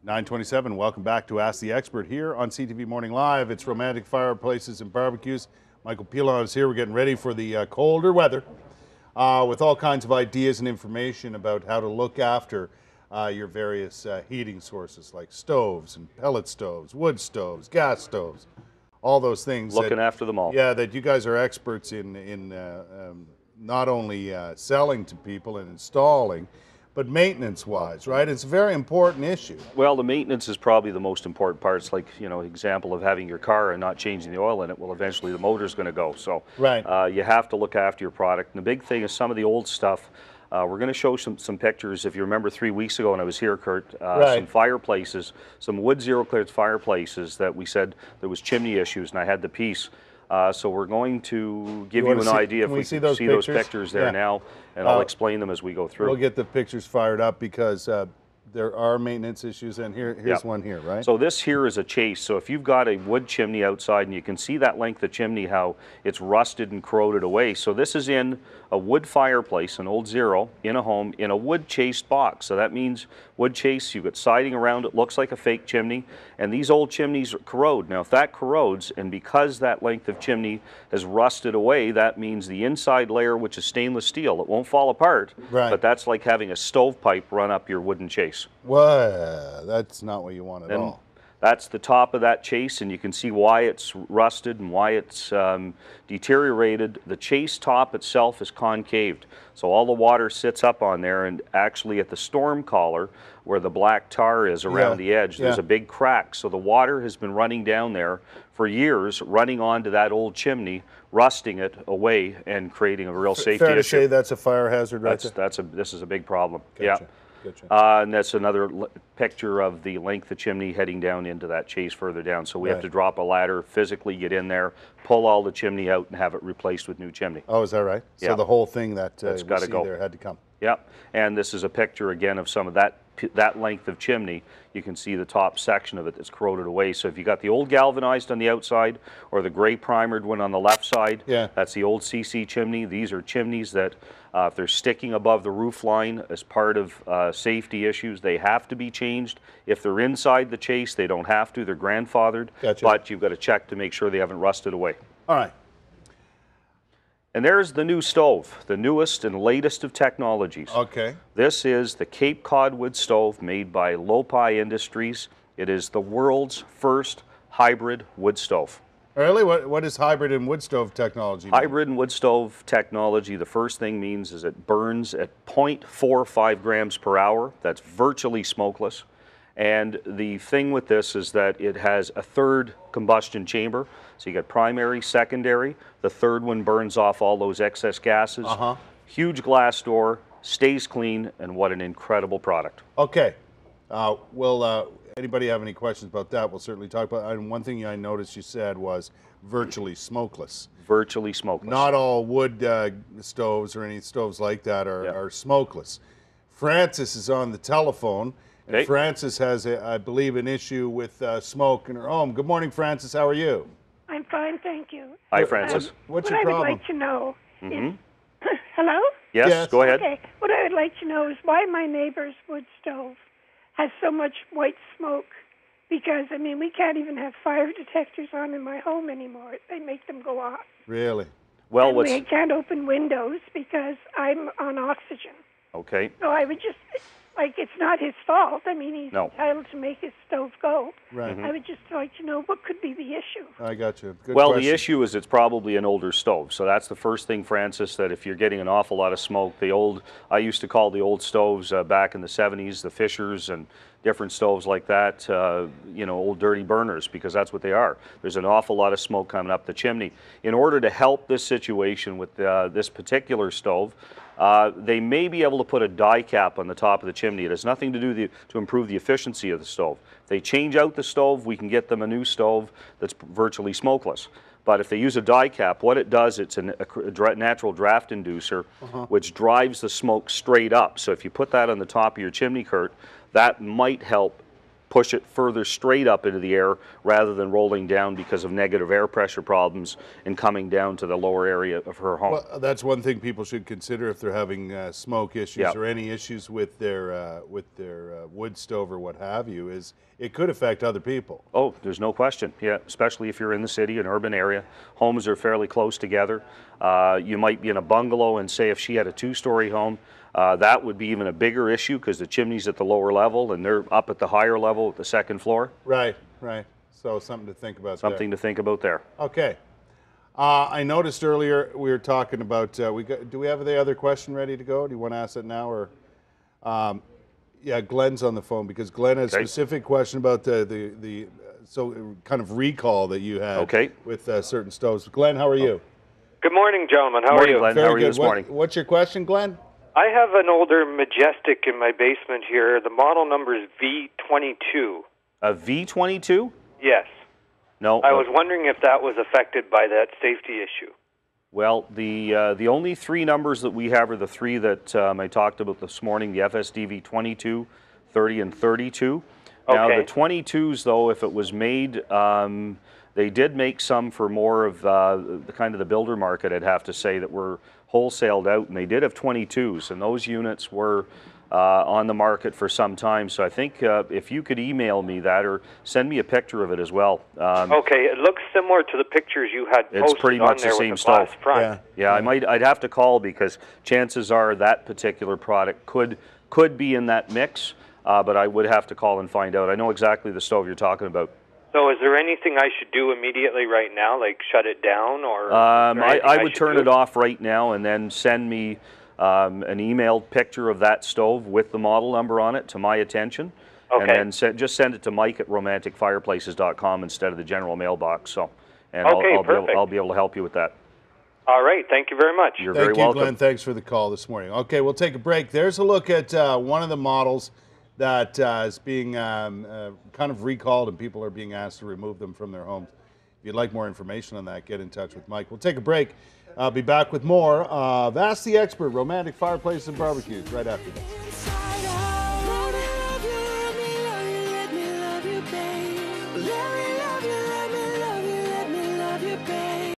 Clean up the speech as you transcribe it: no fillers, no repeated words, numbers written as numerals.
9:27. Welcome back to Ask the Expert here on CTV Morning Live. It's Romantic Fireplaces and Barbecues. Michael Pilon is here. We're getting ready for the colder weather with all kinds of ideas and information about how to look after your various heating sources like stoves and pellet stoves, wood stoves, gas stoves, all those things. Looking after them all. Yeah, that you guys are experts in not only selling to people and installing, but maintenance-wise, right? It's a very important issue. Well, the maintenance is probably the most important part. It's like, example of having your car and not changing the oil in it. Well, eventually the motor's going to go. So right. You have to look after your product. And the big thing is some of the old stuff. We're going to show some pictures. If you remember 3 weeks ago when I was here, Kurt, some fireplaces, some wood zero-clearance fireplaces that we said there was chimney issues, and I had the piece. So we're going to give you an idea if we can see those pictures there now, and I'll explain them as we go through. We'll get the pictures fired up because there are maintenance issues, and here's one here, right? So this here is a chase. So if you've got a wood chimney outside, and you can see that length of chimney, how it's rusted and corroded away. So this is in a wood fireplace, an old zero, in a home, in a wood chased box. So that means wood chase, you've got siding around it, looks like a fake chimney, and these old chimneys corrode. Now if that corrodes, and because that length of chimney has rusted away, that means the inside layer, which is stainless steel, it won't fall apart, but that's like having a stovepipe run up your wooden chase. Well, that's not what you want at all. That's the top of that chase, and you can see why it's rusted and why it's deteriorated. The chase top itself is concaved, so all the water sits up on there, and actually at the storm collar, where the black tar is around the edge, there's a big crack. So the water has been running down there for years, running onto that old chimney, rusting it away, and creating a real safety issue. Fair to say that's a fire hazard, right? This is a big problem. Gotcha. Yeah. Gotcha. And that's another picture of the length of chimney heading down into that chase further down. So we have to drop a ladder, physically get in there, pull all the chimney out, and have it replaced with new chimney. Oh, is that right? Yeah. So the whole thing that's got to go there had to come. Yep. And this is a picture again of some of that length of chimney. You can see the top section of it that's corroded away. So if you got the old galvanized on the outside or the gray primered one on the left side, that's the old CC chimney. These are chimneys that if they're sticking above the roof line as part of safety issues, they have to be changed. If they're inside the chase, they don't have to. They're grandfathered, but you've got to check to make sure they haven't rusted away. All right. And there's the new stove, the newest and latest of technologies. Okay. This is the Cape Cod wood stove made by Lopi Industries. It is the world's first hybrid wood stove. Really? What is hybrid and wood stove technology mean? Hybrid and wood stove technology, the first thing means is it burns at 0.45 grams per hour. That's virtually smokeless. And the thing with this is that it has a third combustion chamber. So you got primary, secondary. The third one burns off all those excess gases. Huge glass door, stays clean, and what an incredible product. Okay. Anybody have any questions about that? We'll certainly talk about it. And one thing I noticed you said was virtually smokeless. Virtually smokeless. Not all wood stoves or any stoves like that are smokeless. Frances is on the telephone. And Frances has, I believe, an issue with smoke in her home. Good morning, Frances. How are you? I'm fine, thank you. Hi, Frances. What's your problem? What I would like to know is... Hello? Yes, go ahead. Okay. What I would like to know is why my neighbor's wood stove has so much white smoke. Because, I mean, we can't even have fire detectors on in my home anymore. They make them go off. Really? Well, we can't open windows because I'm on oxygen. Okay. So I would just... Like, it's not his fault. I mean, he's entitled to make his stove go. Right. I would just like to know what could be the issue. I got you. Good question. Well, the issue is it's probably an older stove. So that's the first thing, Francis, that if you're getting an awful lot of smoke, I used to call the old stoves back in the 70s, the Fishers and different stoves like that, old dirty burners, because that's what they are. There's an awful lot of smoke coming up the chimney. In order to help this situation with this particular stove, they may be able to put a die cap on the top of the chimney. It has nothing to do to improve the efficiency of the stove. If they change out the stove, we can get them a new stove that's virtually smokeless. But if they use a die cap, what it does, it's a natural draft inducer, which drives the smoke straight up. So if you put that on the top of your chimney, Kurt, that might help push it further straight up into the air rather than rolling down because of negative air pressure problems and coming down to the lower area of her home. Well, that's one thing people should consider if they're having smoke issues Yep. or any issues with their wood stove or what have you. Is it could affect other people. Oh, there's no question. Yeah, especially if you're in the city, an urban area. Homes are fairly close together. You might be in a bungalow, and say if she had a 2-story home, that would be even a bigger issue because the chimney's at the lower level and they're up at the higher level at the second floor. Right, right. So something to think about. Something to think about there. Okay. I noticed earlier we were talking about. Do we have the other question ready to go? Do you want to ask it now, or? Yeah, Glenn's on the phone because Glenn has a specific question about the kind of recall that you had with certain stoves. Glenn, how are you? Good morning, gentlemen. How are you? Glenn. Very how are you good. this morning? What's your question, Glenn? I have an older Majestic in my basement here. The model number is V22. A V22? Yes. No. I was wondering if that was affected by that safety issue. Well, the only 3 numbers that we have are the 3 that I talked about this morning, the FSDV 22, 30, and 32. Now, the 22s, though, if it was made, they did make some for more of the kind of the builder market, I'd have to say, that were wholesaled out, and they did have 22s, and those units were on the market for some time. So I think if you could email me that or send me a picture of it as well. Okay, it looks similar to the pictures you had posted. It's pretty much on there the same with the glass stove. front. Yeah, I'd have to call because chances are that particular product could be in that mix, but I would have to call and find out. I know exactly the stove you're talking about. So is there anything I should do immediately right now, like shut it down, or? I would turn it off right now and then send me an emailed picture of that stove with the model number on it to my attention. Okay. And then just send it to Mike at romanticfireplaces.com instead of the general mailbox. So, and Okay, I'll be able to help you with that. All right, thank you very much. You're very welcome. Glenn. Thanks for the call this morning. Okay, we'll take a break. There's a look at one of the models that is being kind of recalled, and people are being asked to remove them from their homes. If you'd like more information on that, get in touch with Mike. We'll take a break. I'll be back with more of Ask the Expert, Romantic Fireplaces and Barbecues, right after this.